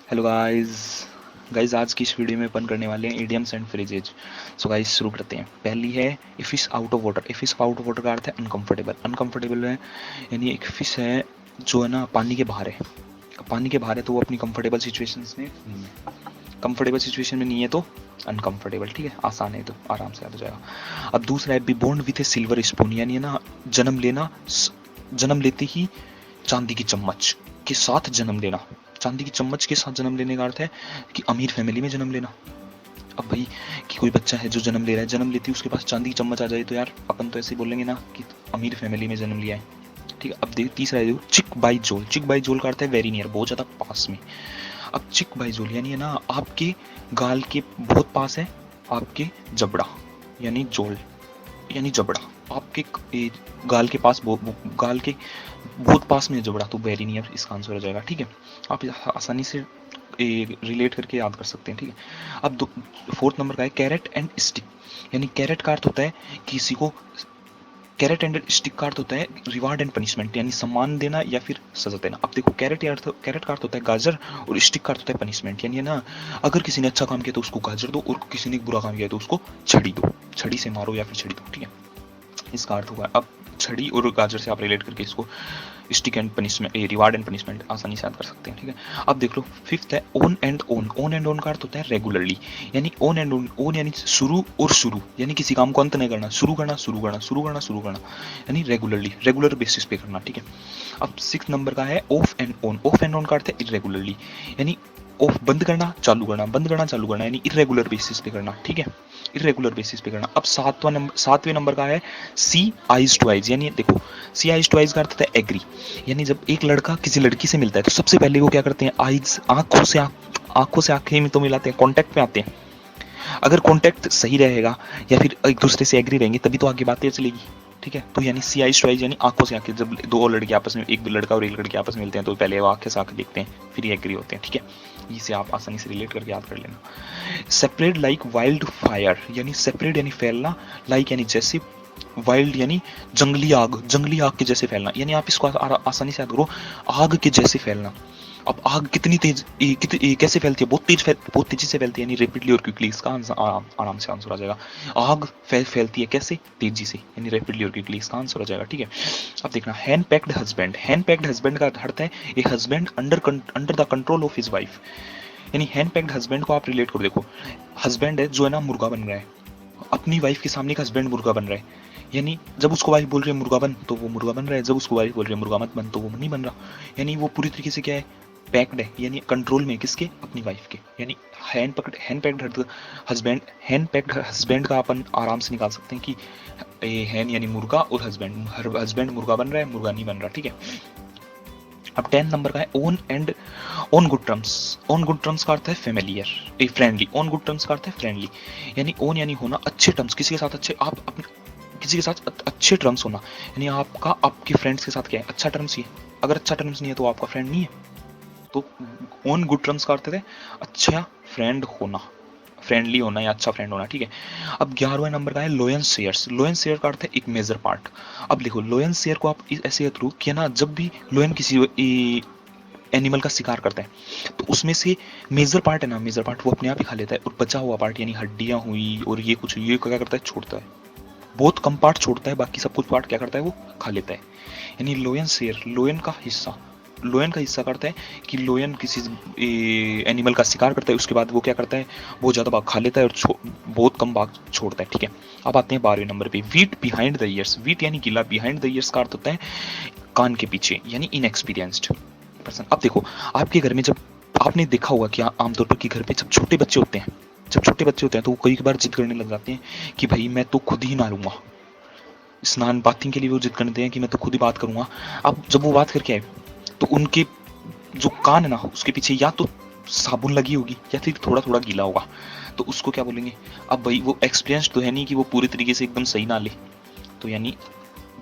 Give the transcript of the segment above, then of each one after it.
Hello guys. आज की इस वीडियो में अपन करने वाले हैं idioms and phrases. So guys शुरू करते हैं। पहली है a fish out of water. A fish out of water का अर्थ है अनकंफर्टेबल। अनकंफर्टेबल है यानी एक फिश है जो है ना पानी के बाहर है। पानी के बाहर है तो वो अपनी कंफर्टेबल सिचुएशंस में नहीं है। कंफर्टेबल सिचुएशन में नहीं है तो अनकंफर्टेबल। ठीक है, आसान है तो आराम से याद हो जाएगा। अब दूसरा है be born with a silver spoon, यानी है ना जन्म लेना, जन्म लेते ही चांदी की चम्मच के साथ जन्म लेना। चांदी की चम्मच के साथ जन्म लेने का अर्थ है कि अमीर फैमिली में जन्म लेना। अब भाई कि कोई बच्चा है जो जन्म ले रहा है, जन्म लेती है उसके पास चांदी की चम्मच आ जाए तो यार अपन तो ऐसे ही बोलेंगे ना कि अमीर फैमिली में जन्म लिया है। ठीक है, अब देख तीसरा है चिक बाई जोल। चिक बाई जोल का अर्थ है वेरी नियर, बहुत ज्यादा पास में। अब चिक बाई जोल यानी है ना आपके गाल के बहुत पास है आपके जबड़ा, यानी जोल यानी जबड़ा आपके गाल के पास, गाल के बहुत पास में जबड़ा, तो वेरी नियर इसका आंसर हो जाएगा। ठीक है, आप आसानी से रिलेट करके याद कर सकते हैं। ठीक है, अब फोर्थ नंबर का है कैरेट एंड स्टिक। यानी कैरेट का अर्थ होता है किसी को, कैरेट एंड स्टिक का अर्थ होता है रिवार्ड एंड पनिशमेंट, यानी सम्मान देना या फिर सजा देना। अब देखो कैरेट का अर्थ होता है गाजर और स्टिक का अर्थ होता है पनिशमेंट, यानी ना अगर किसी ने अच्छा काम किया तो उसको गाजर दो और किसी ने बुरा काम किया तो उसको छड़ी दो, छड़ी से मारो या फिर छड़ी दो। ठीक है, इसका अर्थ होगा। अब छड़ी और गाजर से आप रिलेट करके इसको stick and punishment, reward and punishment आसानी से याद कर सकते हैं। ठीक है, अब देख लो फिफ्थ है own and own. Own and own का अर्थ होता है रेगुलरली, यानी ओन एंड ओन, ओन यानी शुरू और शुरू, यानी किसी काम को अंत नहीं करना, शुरू करना शुरू करना शुरू करना शुरू करना, यानी रेगुलरली, रेगुलर बेसिस पे करना। ठीक है, अब सिक्स नंबर का है of and on. Of and on का अर्थ है इरेगुलरली, यानी ऑफ बंद करना चालू करना, बंद करना चालू करना, यानी इरेगुलर बेसिस पे करना। ठीक है, इरेगुलर बेसिस पे करना। अब सातवें नंबर का है सी आइज टू आइज। यानी देखो सी आइज टू आइज का अर्थ होता है एग्री, यानी जब एक लड़का किसी लड़की से मिलता है तो सबसे पहले वो क्या करते हैं, आइज आंखों से आंखें में तो मिलाते हैं, कॉन्टेक्ट पे आते हैं। अगर कॉन्टेक्ट सही रहेगा या फिर एक दूसरे से एग्री रहेंगे तभी तो आगे बातें चलेगी। ठीक है, तो यानी सी आइज टू आइज यानी आंखों से आंखें, जब दो लड़के आपस में, एक लड़का और एक लड़की आपस में मिलते हैं तो पहले वो आंखें से आंखें देखते हैं फिर ये एग्री होते हैं। ठीक है, इसे आप आसानी से रिलेट करके याद कर लेना। सेपरेट लाइक वाइल्ड फायर, यानी सेपरेट यानी फैलना, लाइक यानी जैसे, वाइल्ड यानी जंगली आग, जंगली आग के जैसे फैलना, यानी आप इसको आसानी से याद करो, आग के जैसे फैलना। अब आग कितनी तेज, कैसे फैलती है, बहुत तेजी से फैलती है, यानी रैपिडली और क्विकली, इसका आराम से आंसर आ जाएगा। आग फैलती है कैसे, तेजी से, यानी रैपिडली और क्विकली, इसका आंसर हो जाएगा। ठीक है, अब देखना hand packed husband. Hand packed husband का अर्थ है a husband under the control of his wife, यानी हैंड पैक्ड हस्बैंड को आप रिलेट करो। देखो हस्बैंड है जो है ना मुर्गा बन रहा है, अपनी वाइफ के सामने का हस्बैंड मुर्गा बन रहा है, यानी जब उसको वाइफ बोल रही है मुर्गा बन तो वो मुर्गा बन रहा है, जब उसको वाइफ बोल रही है मुर्गा मत बन तो वो नहीं बन रहा, यानी वो पूरी तरीके से क्या है, पैक्ड है, यानी कंट्रोल में, किसके, अपनी वाइफ के। यानी हैंड पैक्ड हस्बैंड का अपन आराम से निकाल सकते हैं कि हैंड यानी मुर्गा और हस्बैंड मुर्गा बन रहा है, मुर्गा नहीं बन रहा। ठीक है, अब 10 नंबर का है own and on good terms. On good terms का अर्थ है familiar, a friendly. On good terms का अर्थ है फ्रेंडली, यानी ओन यानी होना, अच्छे टर्म्स, किसी के साथ अच्छे, आप अपने किसी के साथ अच्छे टर्म्स होना, यानी आपका आपके फ्रेंड्स के साथ क्या है, अच्छा टर्म्स ही है। अगर अच्छा टर्म्स नहीं है तो आपका फ्रेंड नहीं है। तो ऑन गुड टर्म्स का अर्थ है अच्छा फ्रेंड होना, फ्रेंडली होना या अच्छा फ्रेंड होना। ठीक है, अब 11वें नंबर का है लोयन शेयर्स। लोयन शेयर का अर्थ है एक मेजर पार्ट। अब देखो लोयन शेयर को आप ऐसे थ्रू कि ना जब भी लोयन किसी एनिमल का शिकार करता है तो उसमें से मेजर पार्ट है ना, मेजर पार्ट वो अपने आप ही खा लेता है, और बचा हुआ पार्ट यानी हड्डियां हुई और ये कुछ, ये क्या करता है, छोड़ता है, बहुत कम पार्ट छोड़ता है, बाकी सब कुछ पार्ट क्या करता है, वो खा लेता है। यानी लोयन शेयर, लोयन का हिस्सा, लोयन का हिस्सा करता है कि लोयन किसी एनिमल का शिकार करता है, उसके बाद वो क्या करता है, बहुत ज्यादा भाग खा लेता है और बहुत कम भाग छोड़ता है। ठीक है, अब आते हैं 12वें नंबर पे, wheat behind the years. Wheat यानी गिला, बिहाइंड द ईयर्स का अर्थ होता है कान के पीछे, यानी इनएक्सपीरियंस्ड पर्सन। अब देखो आपके घर में जब, आपने देखा होगा कि आमतौर पर कि घर पे जब छोटे बच्चे होते हैं, जब छोटे बच्चे होते हैं तो वो कई बार जिद करने लग जाते हैं कि भाई मैं तो खुद ही नहाऊंगा, स्नान बाथिंग के लिए वो जिद करते हैं कि मैं तो खुद ही बात करूंगा। अब जब वो बात करके आए तो उनके जो कान है ना उसके पीछे या तो साबुन लगी होगी या फिर थोड़ा थोड़ा गीला होगा, तो उसको क्या बोलेंगे। अब भाई वो एक्सपीरियंस तो है नहीं कि वो पूरी तरीके से एकदम सही ना ले, तो यानी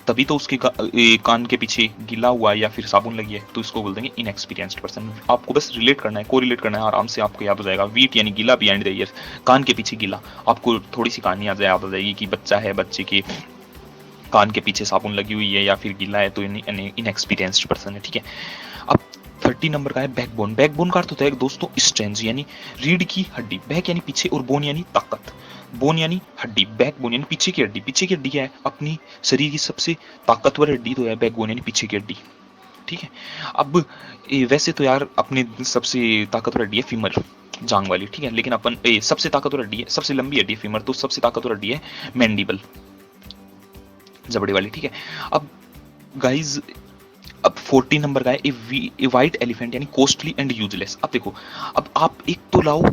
तभी तो उसके कान के पीछे गीला हुआ या फिर साबुन लगी है, तो इसको बोल देंगे इनएक्सपीरियंस्ड पर्सन। आपको बस रिलेट करना है, को रिलेट करना है, आराम से आपको याद हो जाएगा। वीट यानी गीला, बिहाइंड द ईयर्स कान के पीछे गीला। आपको थोड़ी सी कहानी याद हो जाएगी कि बच्चा है, बच्चे के कान के पीछे साबुन लगी हुई है या फिर गीला है, तो इनएक्सपीरियंस्ड पर्सन है। ठीक है, अब 30 नंबर का है बैकबोन। बैकबोन का अर्थ होता है दोस्तों स्ट्रेंथ, यानी रीढ़ की हड्डी। बैक यानी पीछे और बोन यानी ताकत। बोन यानी हड्डी, बैकबोन यानी पीछे की हड्डी। पीछे की हड्डी क्या है? अपनी शरीर की सबसे ताकतवर हड्डी तो है बैकबोन यानी पीछे की हड्डी, ठीक है। अब वैसे तो यार अपनी सबसे ताकतवर हड्डी है फीमर, जांग वाली, ठीक है, लेकिन अपन सबसे ताकतवर हड्डी है, सबसे लंबी हड्डी है फीमर, तो सबसे ताकतवर हड्डी है मैंडिबल, जबड़े वाली, ठीक है। अब गाइज अब 40 नंबर का है ए वाइट एलिफेंट यानी कॉस्टली एंड यूजलेस। अब देखो, अब आप एक तो लाओ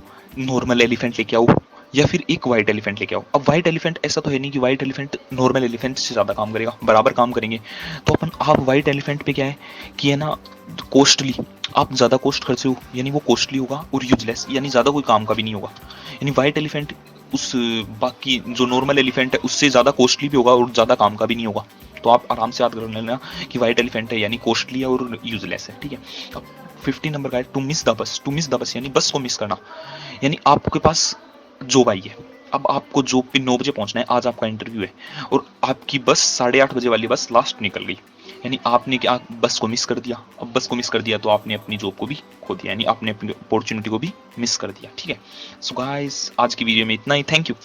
नॉर्मल एलिफेंट लेके आओ या फिर एक वाइट एलिफेंट लेके आओ। अब वाइट एलिफेंट ऐसा तो है नहीं कि वाइट एलिफेंट नॉर्मल एलिफेंट से ज्यादा काम करेगा, बराबर काम करेंगे। तो अपन आप वाइट एलिफेंट पे क्या है कि है ना कॉस्टली, आप ज्यादा कॉस्ट खर्चे हो यानी वो कॉस्टली होगा, और यूजलेस यानी ज्यादा कोई काम का भी नहीं होगा। यानी वाइट एलिफेंट उस बाकी जो नॉर्मल एलिफेंट है उससे ज्यादा कॉस्टली भी होगा और ज्यादा काम का भी नहीं होगा। तो आप आराम से याद कर लेना कि वाइट एलिफेंट है यानी कॉस्टली है और यूजलेस है, ठीक है। अब 50 नंबर का है to miss the bus. To miss the bus यानी बस को मिस करना, यानी आपके पास जॉब आई है, अब आपको जॉब पे 9 बजे पहुंचना है, आज आपका इंटरव्यू है और आपकी बस 8:30 बजे वाली बस लास्ट निकल गई, यानी आपने क्या बस को मिस कर दिया। अब बस को मिस कर दिया तो आपने अपनी जॉब को भी खो दिया, यानी आपने अपनी अपॉर्चुनिटी को भी मिस कर दिया, ठीक है। सो गाइस आज की वीडियो में इतना ही, थैंक यू।